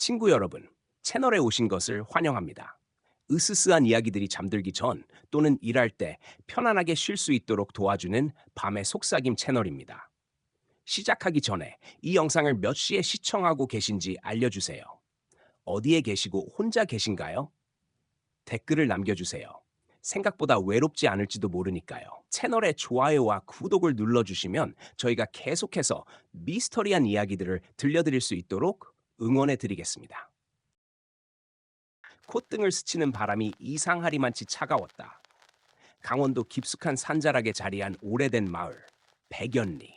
친구 여러분, 채널에 오신 것을 환영합니다. 으스스한 이야기들이 잠들기 전 또는 일할 때 편안하게 쉴 수 있도록 도와주는 밤의 속삭임 채널입니다. 시작하기 전에 이 영상을 몇 시에 시청하고 계신지 알려주세요. 어디에 계시고 혼자 계신가요? 댓글을 남겨주세요. 생각보다 외롭지 않을지도 모르니까요. 채널에 좋아요와 구독을 눌러주시면 저희가 계속해서 미스터리한 이야기들을 들려드릴 수 있도록 응원해 드리겠습니다. 콧등을 스치는 바람이 이상하리만치 차가웠다. 강원도 깊숙한 산자락에 자리한 오래된 마을, 백연리.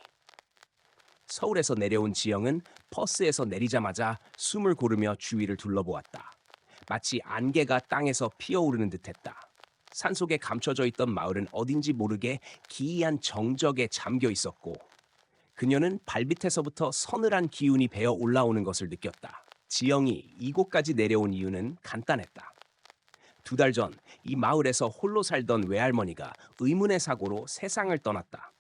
서울에서 내려온 지영은 버스에서 내리자마자 숨을 고르며 주위를 둘러보았다. 마치 안개가 땅에서 피어오르는 듯했다. 산속에 감춰져 있던 마을은 어딘지 모르게 기이한 정적에 잠겨 있었고 그녀는 발밑에서부터 서늘한 기운이 배어 올라오는 것을 느꼈다. 지영이 이곳까지 내려온 이유는 간단했다. 2달 전 이 마을에서 홀로 살던 외할머니가 의문의 사고로 세상을 떠났다.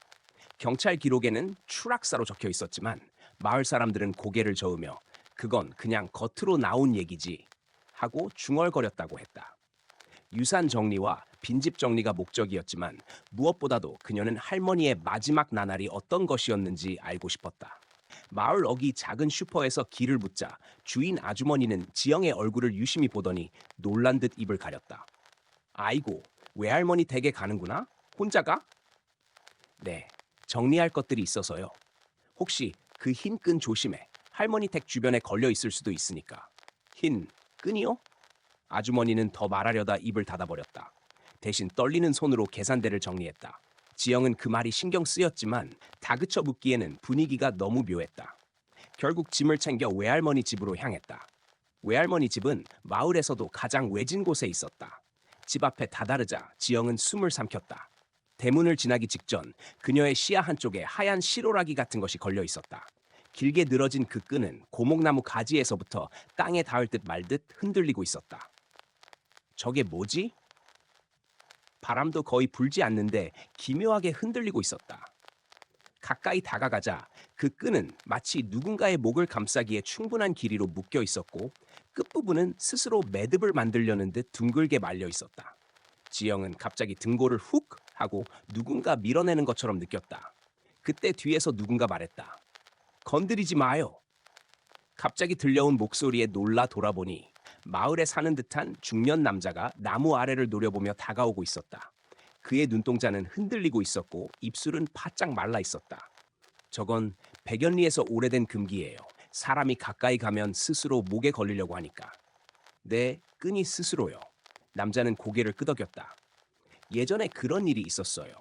경찰 기록에는 추락사로 적혀 있었지만 마을 사람들은 고개를 저으며 그건 그냥 겉으로 나온 얘기지 하고 중얼거렸다고 했다. 유산 정리와 빈집 정리가 목적이었지만 무엇보다도 그녀는 할머니의 마지막 나날이 어떤 것이었는지 알고 싶었다. 마을 어기 작은 슈퍼에서 길을 묻자 주인 아주머니는 지영의 얼굴을 유심히 보더니 놀란 듯 입을 가렸다. 아이고, 외할머니 댁에 가는구나? 혼자 가? 네, 정리할 것들이 있어서요. 혹시 그 흰 끈 조심해. 할머니 댁 주변에 걸려 있을 수도 있으니까. 흰 끈이요? 아주머니는 더 말하려다 입을 닫아버렸다. 대신 떨리는 손으로 계산대를 정리했다. 지영은 그 말이 신경 쓰였지만 다그쳐 묻기에는 분위기가 너무 묘했다. 결국 짐을 챙겨 외할머니 집으로 향했다. 외할머니 집은 마을에서도 가장 외진 곳에 있었다. 집 앞에 다다르자 지영은 숨을 삼켰다. 대문을 지나기 직전 그녀의 시야 한쪽에 하얀 실오라기 같은 것이 걸려 있었다. 길게 늘어진 그 끈은 고목나무 가지에서부터 땅에 닿을 듯 말 듯 흔들리고 있었다. 저게 뭐지? 바람도 거의 불지 않는데 기묘하게 흔들리고 있었다. 가까이 다가가자 그 끈은 마치 누군가의 목을 감싸기에 충분한 길이로 묶여 있었고 끝부분은 스스로 매듭을 만들려는 듯 둥글게 말려 있었다. 지영은 갑자기 등골을 훅 하고 누군가 밀어내는 것처럼 느꼈다. 그때 뒤에서 누군가 말했다. 건드리지 마요. 갑자기 들려온 목소리에 놀라 돌아보니 마을에 사는 듯한 중년 남자가 나무 아래를 노려보며 다가오고 있었다. 그의 눈동자는 흔들리고 있었고 입술은 바짝 말라 있었다. 저건 백연리에서 오래된 금기예요. 사람이 가까이 가면 스스로 목에 걸리려고 하니까. 네, 끈이 스스로요. 남자는 고개를 끄덕였다. 예전에 그런 일이 있었어요.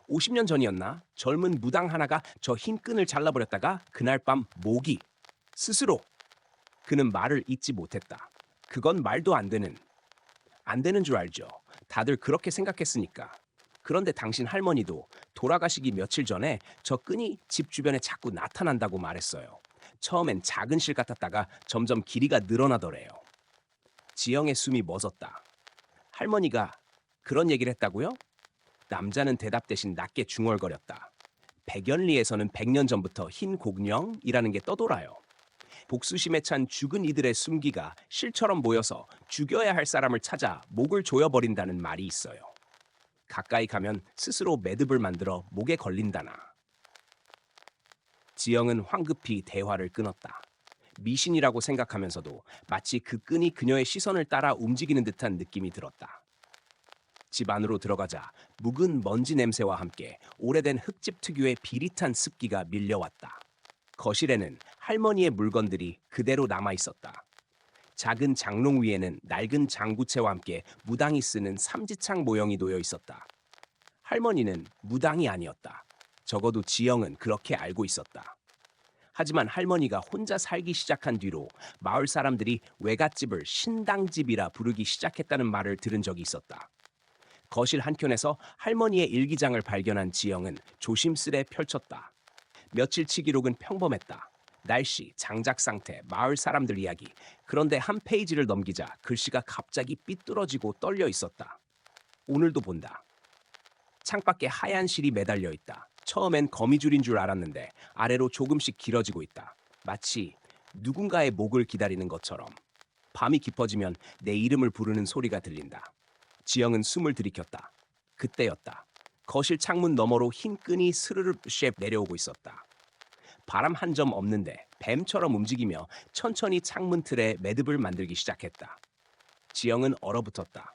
50년 전이었나? 젊은 무당 하나가 저 흰 끈을 잘라버렸다가 그날 밤 목이 스스로. 그는 말을 잇지 못했다. 그건 말도 안 되는 줄 알죠. 다들 그렇게 생각했으니까. 그런데 당신 할머니도 돌아가시기 며칠 전에 저 끈이 집 주변에 자꾸 나타난다고 말했어요. 처음엔 작은 실 같았다가 점점 길이가 늘어나더래요. 지영의 숨이 멎었다. 할머니가 그런 얘기를 했다고요? 남자는 대답 대신 낮게 중얼거렸다. 백연리에서는 100년 전부터 흰 공룡이라는 게 떠돌아요. 복수심에 찬 죽은 이들의 숨기가 실처럼 모여서 죽여야 할 사람을 찾아 목을 조여버린다는 말이 있어요. 가까이 가면 스스로 매듭을 만들어 목에 걸린다나. 지영은 황급히 대화를 끊었다. 미신이라고 생각하면서도 마치 그 끈이 그녀의 시선을 따라 움직이는 듯한 느낌이 들었다. 집 안으로 들어가자 묵은 먼지 냄새와 함께 오래된 흙집 특유의 비릿한 습기가 밀려왔다. 거실에는 할머니의 물건들이 그대로 남아 있었다. 작은 장롱 위에는 낡은 장구채와 함께 무당이 쓰는 삼지창 모형이 놓여 있었다. 할머니는 무당이 아니었다. 적어도 지영은 그렇게 알고 있었다. 하지만 할머니가 혼자 살기 시작한 뒤로 마을 사람들이 외갓집을 신당집이라 부르기 시작했다는 말을 들은 적이 있었다. 거실 한켠에서 할머니의 일기장을 발견한 지영은 조심스레 펼쳤다. 며칠치 기록은 평범했다. 날씨, 장작 상태, 마을 사람들 이야기. 그런데 한 페이지를 넘기자 글씨가 갑자기 삐뚤어지고 떨려 있었다. 오늘도 본다. 창밖에 하얀 실이 매달려 있다. 처음엔 거미줄인 줄 알았는데 아래로 조금씩 길어지고 있다. 마치 누군가의 목을 기다리는 것처럼. 밤이 깊어지면 내 이름을 부르는 소리가 들린다. 지영은 숨을 들이켰다. 그때였다. 거실 창문 너머로 흰 끈이 스르르 쉐 내려오고 있었다. 바람 한 점 없는데 뱀처럼 움직이며 천천히 창문 틀에 매듭을 만들기 시작했다. 지영은 얼어붙었다.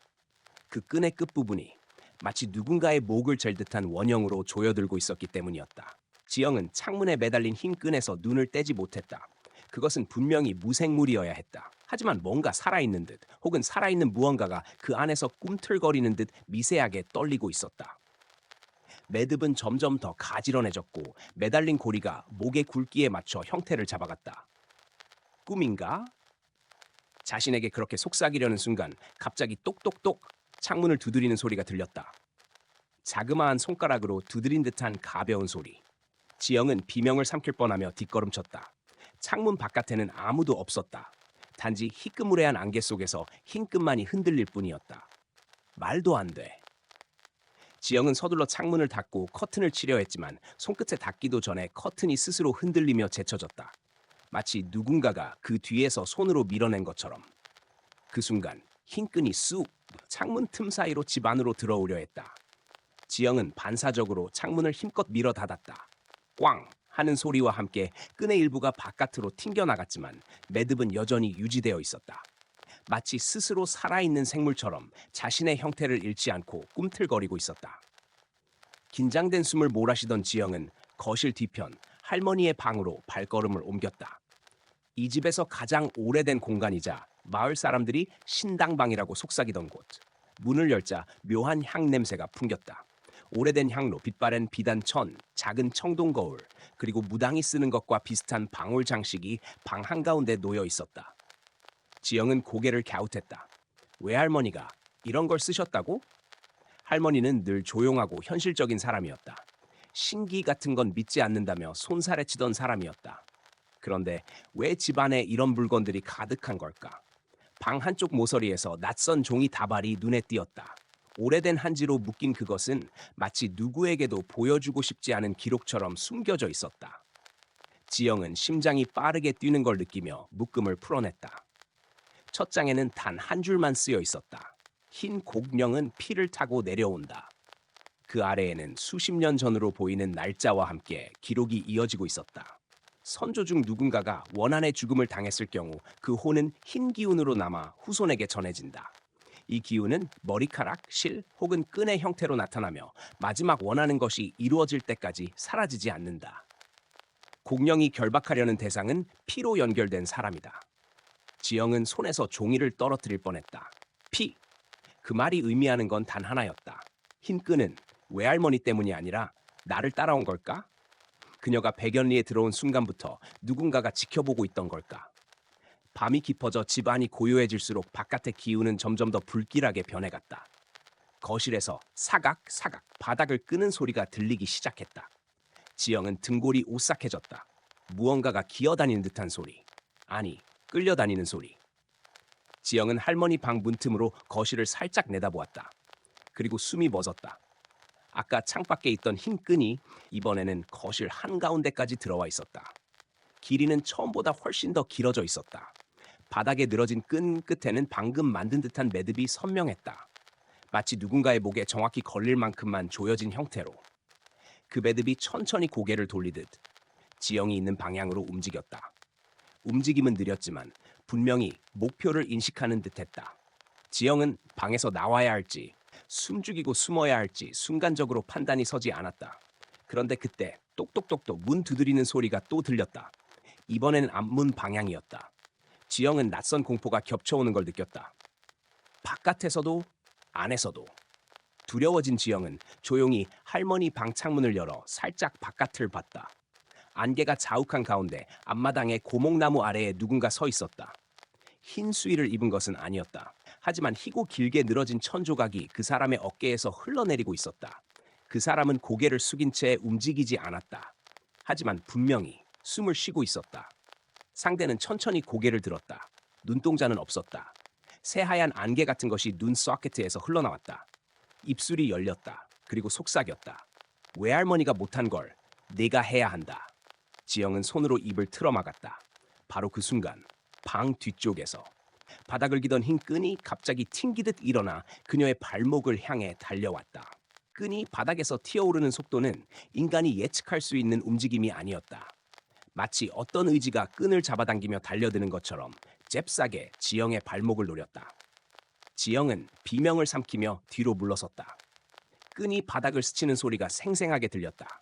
그 끈의 끝부분이 마치 누군가의 목을 잴 듯한 원형으로 조여들고 있었기 때문이었다. 지영은 창문에 매달린 흰 끈에서 눈을 떼지 못했다. 그것은 분명히 무생물이어야 했다. 하지만 뭔가 살아있는 듯 혹은 살아있는 무언가가 그 안에서 꿈틀거리는 듯 미세하게 떨리고 있었다. 매듭은 점점 더 가지런해졌고 매달린 고리가 목의 굵기에 맞춰 형태를 잡아갔다. 꿈인가? 자신에게 그렇게 속삭이려는 순간 갑자기 똑똑똑 창문을 두드리는 소리가 들렸다. 자그마한 손가락으로 두드린 듯한 가벼운 소리. 지영은 비명을 삼킬 뻔하며 뒷걸음쳤다. 창문 바깥에는 아무도 없었다. 단지 희끄무레한 안개 속에서 흰 끈만이 흔들릴 뿐이었다. 말도 안 돼. 지영은 서둘러 창문을 닫고 커튼을 치려 했지만 손끝에 닿기도 전에 커튼이 스스로 흔들리며 제쳐졌다. 마치 누군가가 그 뒤에서 손으로 밀어낸 것처럼. 그 순간 흰 끈이 쑥 창문 틈 사이로 집 안으로 들어오려 했다. 지영은 반사적으로 창문을 힘껏 밀어 닫았다. 꽝 하는 소리와 함께 끈의 일부가 바깥으로 튕겨나갔지만 매듭은 여전히 유지되어 있었다. 마치 스스로 살아있는 생물처럼 자신의 형태를 잃지 않고 꿈틀거리고 있었다. 긴장된 숨을 몰아쉬던 지영은 거실 뒤편 할머니의 방으로 발걸음을 옮겼다. 이 집에서 가장 오래된 공간이자 마을 사람들이 신당방이라고 속삭이던 곳. 문을 열자 묘한 향 냄새가 풍겼다. 오래된 향로, 빛바랜 비단천, 작은 청동 거울, 그리고 무당이 쓰는 것과 비슷한 방울 장식이 방 한가운데 놓여 있었다. 지영은 고개를 갸웃했다. 외할머니가 이런 걸 쓰셨다고? 할머니는 늘 조용하고 현실적인 사람이었다. 신기 같은 건 믿지 않는다며 손살에 치던 사람이었다. 그런데 왜 집안에 이런 물건들이 가득한 걸까? 방 한쪽 모서리에서 낯선 종이 다발이 눈에 띄었다. 오래된 한지로 묶인 그것은 마치 누구에게도 보여주고 싶지 않은 기록처럼 숨겨져 있었다. 지영은 심장이 빠르게 뛰는 걸 느끼며 묶음을 풀어냈다. 첫 장에는 단 한 줄만 쓰여 있었다. 흰 곡령은 피를 타고 내려온다. 그 아래에는 수십 년 전으로 보이는 날짜와 함께 기록이 이어지고 있었다. 선조 중 누군가가 원한의 죽음을 당했을 경우 그 혼은 흰 기운으로 남아 후손에게 전해진다. 이 기운은 머리카락, 실 혹은 끈의 형태로 나타나며 마지막 원하는 것이 이루어질 때까지 사라지지 않는다. 곡령이 결박하려는 대상은 피로 연결된 사람이다. 지영은 손에서 종이를 떨어뜨릴 뻔했다. 피! 그 말이 의미하는 건 단 하나였다. 흰 끈은 외할머니 때문이 아니라 나를 따라온 걸까? 그녀가 백연리에 들어온 순간부터 누군가가 지켜보고 있던 걸까? 밤이 깊어져 집안이 고요해질수록 바깥의 기운은 점점 더 불길하게 변해갔다. 거실에서 사각사각 바닥을 끄는 소리가 들리기 시작했다. 지영은 등골이 오싹해졌다. 무언가가 기어다니는 듯한 소리. 아니, 끌려다니는 소리. 지영은 할머니 방 문틈으로 거실을 살짝 내다보았다. 그리고 숨이 멎었다. 아까 창밖에 있던 흰 끈이 이번에는 거실 한가운데까지 들어와 있었다. 길이는 처음보다 훨씬 더 길어져 있었다. 바닥에 늘어진 끈 끝에는 방금 만든 듯한 매듭이 선명했다. 마치 누군가의 목에 정확히 걸릴 만큼만 조여진 형태로. 그 매듭이 천천히 고개를 돌리듯 지영이 있는 방향으로 움직였다. 움직임은 느렸지만 분명히 목표를 인식하는 듯했다. 지영은 방에서 나와야 할지 숨죽이고 숨어야 할지 순간적으로 판단이 서지 않았다. 그런데 그때 똑똑똑똑 문 두드리는 소리가 또 들렸다. 이번에는 앞문 방향이었다. 지영은 낯선 공포가 겹쳐오는 걸 느꼈다. 바깥에서도 안에서도. 두려워진 지영은 조용히 할머니 방 창문을 열어 살짝 바깥을 봤다. 안개가 자욱한 가운데 앞마당의 고목나무 아래에 누군가 서 있었다. 흰 수의를 입은 것은 아니었다. 하지만 희고 길게 늘어진 천 조각이 그 사람의 어깨에서 흘러내리고 있었다. 그 사람은 고개를 숙인 채 움직이지 않았다. 하지만 분명히 숨을 쉬고 있었다. 상대는 천천히 고개를 들었다. 눈동자는 없었다. 새하얀 안개 같은 것이 눈 소켓에서 흘러나왔다. 입술이 열렸다. 그리고 속삭였다. 외할머니가 못한 걸 네가 해야 한다. 지영은 손으로 입을 틀어막았다. 바로 그 순간 방 뒤쪽에서 바닥을 기던 흰 끈이 갑자기 튕기듯 일어나 그녀의 발목을 향해 달려왔다. 끈이 바닥에서 튀어오르는 속도는 인간이 예측할 수 있는 움직임이 아니었다. 마치 어떤 의지가 끈을 잡아당기며 달려드는 것처럼 잽싸게 지영의 발목을 노렸다. 지영은 비명을 삼키며 뒤로 물러섰다. 끈이 바닥을 스치는 소리가 생생하게 들렸다.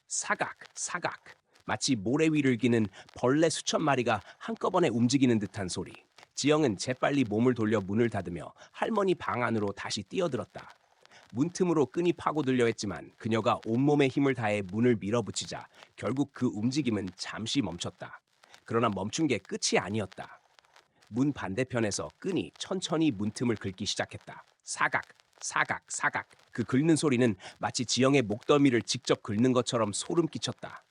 사각, 사각, 마치 모래 위를 기는 벌레 수천 마리가 한꺼번에 움직이는 듯한 소리. 지영은 재빨리 몸을 돌려 문을 닫으며 할머니 방 안으로 다시 뛰어들었다. 문틈으로 끈이 파고들려 했지만 그녀가 온몸의 힘을 다해 문을 밀어붙이자 결국 그 움직임은 잠시 멈췄다. 그러나 멈춘 게 끝이 아니었다. 문 반대편에서 끈이 천천히 문틈을 긁기 시작했다. 사각, 사각, 사각. 그 긁는 소리는 마치 지영의 목덜미를 직접 긁는 것처럼 소름 끼쳤다.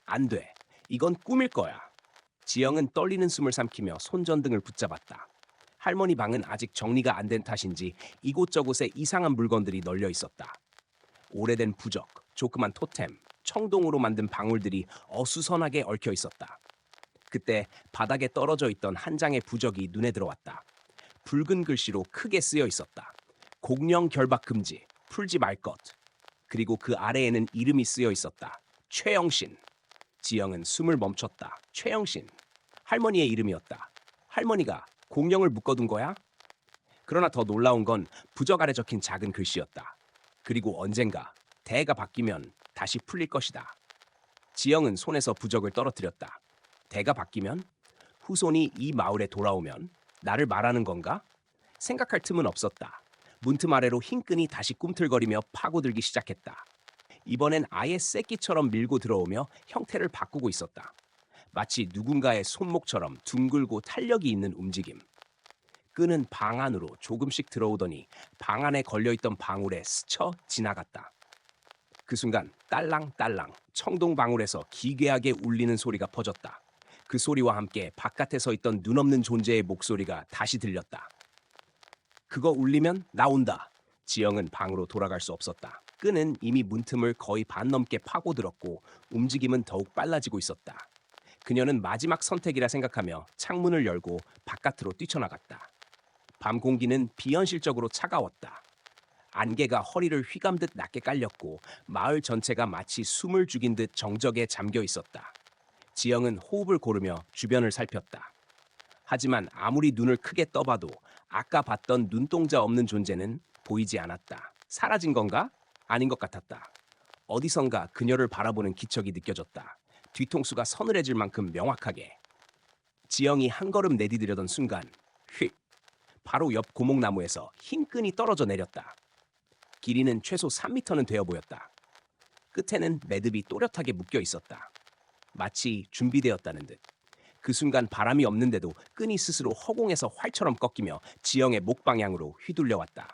안 돼. 이건 꿈일 거야. 지영은 떨리는 숨을 삼키며 손전등을 붙잡았다. 할머니 방은 아직 정리가 안 된 탓인지 이곳저곳에 이상한 물건들이 널려 있었다. 오래된 부적, 조그만 토템, 청동으로 만든 방울들이 어수선하게 얽혀 있었다. 그때 바닥에 떨어져 있던 한 장의 부적이 눈에 들어왔다. 붉은 글씨로 크게 쓰여 있었다. 공령 결박 금지, 풀지 말 것. 그리고 그 아래에는 이름이 쓰여 있었다. 최영신. 지영은 숨을 멈췄다. 최영신. 할머니의 이름이었다. 할머니가 공령을 묶어둔 거야? 그러나 더 놀라운 건 부적 아래 적힌 작은 글씨였다. 그리고 언젠가 대가 바뀌면 다시 풀릴 것이다. 지영은 손에서 부적을 떨어뜨렸다. 대가 바뀌면? 후손이 이 마을에 돌아오면? 나를 말하는 건가? 생각할 틈은 없었다. 문틈 아래로 흰 끈이 다시 꿈틀거리며 파고들기 시작했다. 이번엔 아예 새끼처럼 밀고 들어오며 형태를 바꾸고 있었다. 마치 누군가의 손목처럼 둥글고 탄력이 있는 움직임. 끈은 방 안으로 조금씩 들어오더니 방 안에 걸려있던 방울에 스쳐 지나갔다. 그 순간 딸랑딸랑 청동 방울에서 기괴하게 울리는 소리가 퍼졌다. 그 소리와 함께 바깥에 서 있던 눈없는 존재의 목소리가 다시 들렸다. 그거 울리면 나온다. 지영은 방으로 돌아갈 수 없었다. 끈은 이미 문틈을 거의 반 넘게 파고들었고 움직임은 더욱 빨라지고 있었다. 그녀는 마지막 선택이라 생각하며 창문을 열고 바깥으로 뛰쳐나갔다. 밤 공기는 비현실적으로 차가웠다. 안개가 허리를 휘감듯 낮게 깔렸고 마을 전체가 마치 숨을 죽인 듯 정적에 잠겨 있었다. 지영은 호흡을 고르며 주변을 살폈다. 하지만 아무리 눈을 크게 떠봐도 아까 봤던 눈동자 없는 존재는 보이지 않았다. 사라진 건가? 아닌 것 같았다. 어디선가 그녀를 바라보는 기척이 느껴졌다. 뒤통수가 서늘해질 만큼 명확하게. 지영이 한 걸음 내디디려던 순간 휙! 바로 옆 고목나무에서 흰 끈이 떨어져 내렸다. 길이는 최소 3미터는 되어 보였다. 끝에는 매듭이 또렷하게 묶여 있었다. 마치 준비되었다는 듯. 그 순간 바람이 없는데도 끈이 스스로 허공에서 활처럼 꺾이며 지영의 목 방향으로 휘둘려왔다.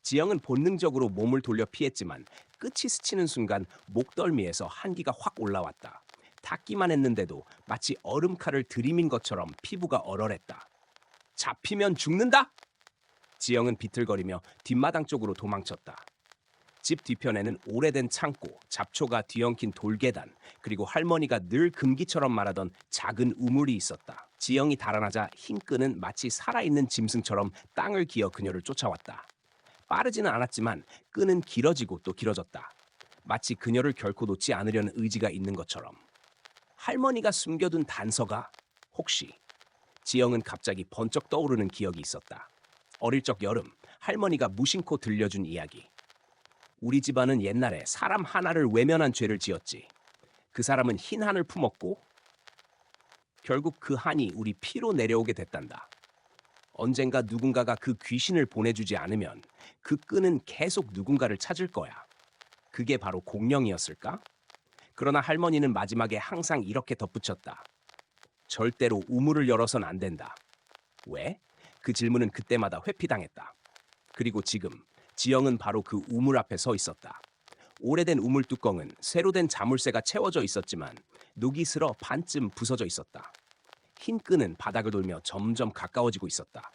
지영은 본능적으로 몸을 돌려 피했지만 끝이 스치는 순간 목덜미에서 한기가 확 올라왔다. 닿기만 했는데도 마치 얼음칼을 들이민 것처럼 피부가 얼얼했다. 잡히면 죽는다! 지영은 비틀거리며 뒷마당 쪽으로 도망쳤다. 집 뒤편에는 오래된 창고, 잡초가 뒤엉킨 돌계단, 그리고 할머니가 늘 금기처럼 말하던 작은 우물이 있었다. 지영이 달아나자 흰 끈은 마치 살아있는 짐승처럼 땅을 기어 그녀를 쫓아왔다. 빠르지는 않았지만 끈은 길어지고 또 길어졌다. 마치 그녀를 결코 놓지 않으려는 의지가 있는 것처럼. 할머니가 숨겨둔 단서가 혹시? 지영은 갑자기 번쩍 떠오르는 기억이 있었다. 어릴 적 여름, 할머니가 무심코 들려준 이야기. 우리 집안은 옛날에 사람 하나를 외면한 죄를 지었지. 그 사람은 흰 한을 품었고 결국 그 한이 우리 피로 내려오게 됐단다. 언젠가 누군가가 그 귀신을 보내주지 않으면 그 끈은 계속 누군가를 찾을 거야. 그게 바로 공령이었을까? 그러나 할머니는 마지막에 항상 이렇게 덧붙였다. 절대로 우물을 열어선 안 된다. 왜? 그 질문은 그때마다 회피당했다. 그리고 지금 지영은 바로 그 우물 앞에 서 있었다. 오래된 우물 뚜껑은 새로 된 자물쇠가 채워져 있었지만 녹이 슬어 반쯤 부서져 있었다. 흰 끈은 바닥을 돌며 점점 가까워지고 있었다.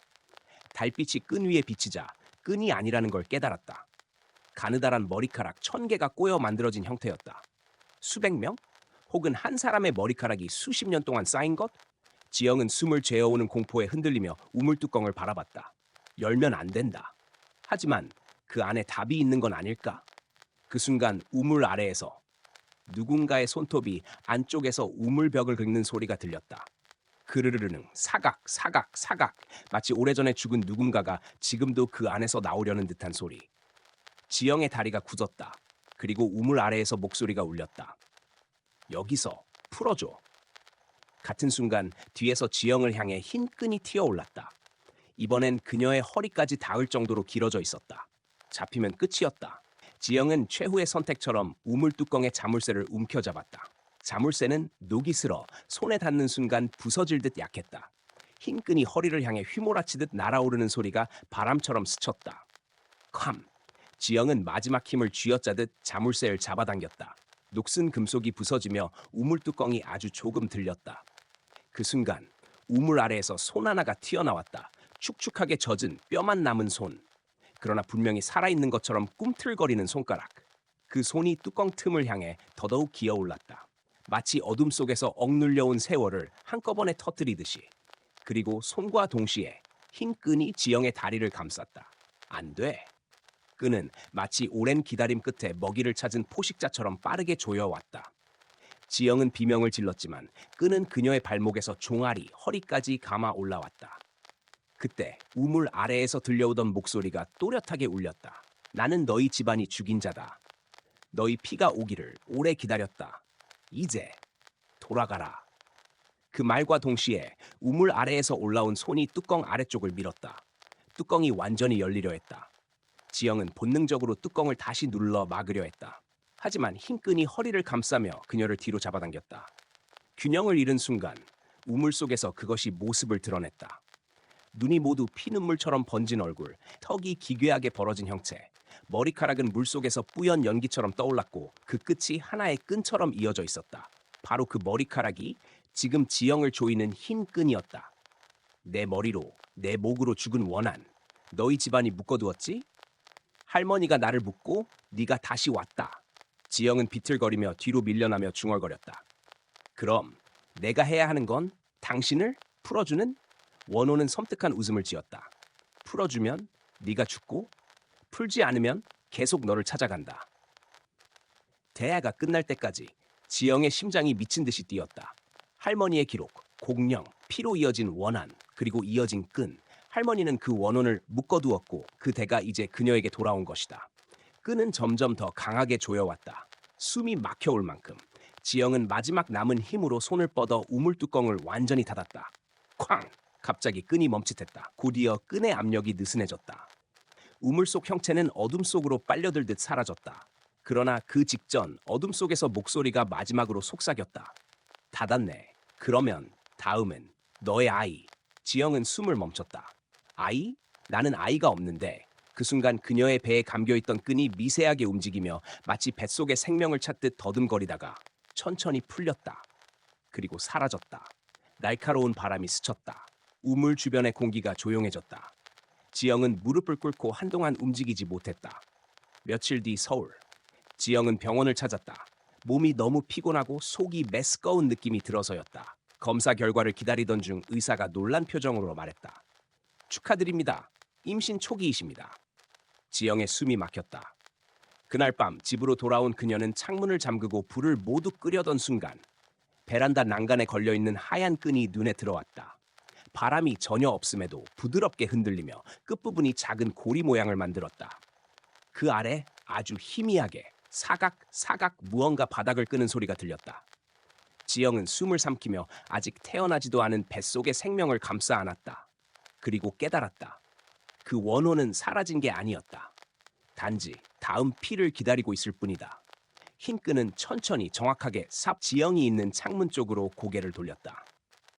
달빛이 끈 위에 비치자 끈이 아니라는 걸 깨달았다. 가느다란 머리카락 1000개가 꼬여 만들어진 형태였다. 수백 명? 혹은 한 사람의 머리카락이 수십 년 동안 쌓인 것? 지영은 숨을 죄어오는 공포에 흔들리며 우물뚜껑을 바라봤다. 열면 안 된다. 하지만 그 안에 답이 있는 건 아닐까? 그 순간 우물 아래에서 누군가의 손톱이 안쪽에서 우물벽을 긁는 소리가 들렸다. 그르르르릉 사각 사각 사각, 마치 오래전에 죽은 누군가가 지금도 그 안에서 나오려는 듯한 소리. 지영의 다리가 굳었다. 그리고 우물 아래에서 목소리가 울렸다. 여기서 풀어줘. 같은 순간 뒤에서 지영을 향해 흰 끈이 튀어올랐다. 이번엔 그녀의 허리까지 닿을 정도로 길어져 있었다. 잡히면 끝이었다. 지영은 최후의 선택처럼 우물뚜껑의 자물쇠를 움켜잡았다. 자물쇠는 녹이 슬어 손에 닿는 순간 부서질 듯 약했다. 흰 끈이 허리를 향해 휘몰아치듯 날아오르는 소리가 바람처럼 스쳤다. 쾅! 지영은 마지막 힘을 쥐어짜듯 자물쇠를 잡아당겼다. 녹슨 금속이 부서지며 우물뚜껑이 아주 조금 들렸다. 그 순간 우물 아래에서 손 하나가 튀어나왔다. 축축하게 젖은 뼈만 남은 손. 그러나 분명히 살아있는 것처럼 꿈틀거리는 손가락. 그 손이 뚜껑 틈을 향해 더더욱 기어올랐다. 마치 어둠 속에서 억눌려온 세월을 한꺼번에 터뜨리듯이. 그리고 손과 동시에 흰 끈이 지영의 다리를 감쌌다. 안 돼. 끈은 마치 오랜 기다림 끝에 먹이를 찾은 포식자처럼 빠르게 조여왔다. 지영은 비명을 질렀지만 끈은 그녀의 발목에서 종아리, 허리까지 감아 올라왔다. 그때 우물 아래에서 들려오던 목소리가 또렷하게 울렸다. 나는 너희 집안이 죽인 자다. 너희 피가 오기를 오래 기다렸다. 이제 돌아가라. 그 말과 동시에 우물 아래에서 올라온 손이 뚜껑 아래쪽을 밀었다. 뚜껑이 완전히 열리려 했다. 지영은 본능적으로 뚜껑을 다시 눌러 막으려 했다. 하지만 흰 끈이 허리를 감싸며 그녀를 뒤로 잡아당겼다. 균형을 잃은 순간 우물 속에서 그것이 모습을 드러냈다. 눈이 모두 피눈물처럼 번진 얼굴, 턱이 기괴하게 벌어진 형체, 머리카락은 물속에서 뿌연 연기처럼 떠올랐고 그 끝이 하나의 끈처럼 이어져 있었다. 바로 그 머리카락이 지금 지영을 조이는 흰 끈이었다. 내 머리로, 내 목으로 죽은 원한, 너희 집안이 묶어두었지? 할머니가 나를 묶고 네가 다시 왔다. 지영은 비틀거리며 뒤로 밀려나며 중얼거렸다. 그럼 내가 해야 하는 건 당신을 풀어주는? 원호는 섬뜩한 웃음을 지었다. 풀어주면 네가 죽고 풀지 않으면 계속 너를 찾아간다. 대화가 끝날 때까지 지영의 심장이 미친 듯이 뛰었다. 할머니의 기록, 공령, 피로 이어진 원한, 그리고 이어진 끈. 할머니는 그 원혼을 묶어두었고 그 대가 이제 그녀에게 돌아온 것이다. 끈은 점점 더 강하게 조여왔다. 숨이 막혀올 만큼. 지영은 마지막 남은 힘으로 손을 뻗어 우물뚜껑을 완전히 닫았다. 쾅! 갑자기 끈이 멈칫했다. 곧이어 끈의 압력이 느슨해졌다. 우물 속 형체는 어둠 속으로 빨려들듯 사라졌다. 그러나 그 직전 어둠 속에서 목소리가 마지막으로 속삭였다. 닫았네. 그러면 다음은 너의 아이. 지영은 숨을 멈췄다. 아이? 나는 아이가 없는데. 그 순간 그녀의 배에 감겨있던 끈이 미세하게 움직이며 마치 뱃속의 생명을 찾듯 더듬거리다가 천천히 풀렸다. 그리고 사라졌다. 날카로운 바람이 스쳤다. 우물 주변의 공기가 조용해졌다. 지영은 무릎을 꿇고 한동안 움직이지 못했다. 며칠 뒤 서울. 지영은 병원을 찾았다. 몸이 너무 피곤하고 속이 메스꺼운 느낌이 들어서였다. 검사 결과를 기다리던 중 의사가 놀란 표정으로 말했다. 축하드립니다. 임신 초기이십니다. 지영의 숨이 막혔다. 그날 밤 집으로 돌아온 그녀는 창문을 잠그고 불을 모두 끄려던 순간 베란다 난간에 걸려있는 하얀 끈이 눈에 들어왔다. 바람이 전혀 없음에도 부드럽게 흔들리며 끝부분이 작은 고리 모양을 만들었다. 그 아래 아주 희미하게 사각 사각 무언가 바닥을 끄는 소리가 들렸다. 지영은 숨을 삼키며 아직 태어나지도 않은 뱃속의 생명을 감싸 안았다. 그리고 깨달았다. 그 원호는 사라진 게 아니었다. 단지 다음 피를 기다리고 있을 뿐이다. 흰 끈은 천천히 정확하게 삽 지영이 있는 창문 쪽으로 고개를 돌렸다.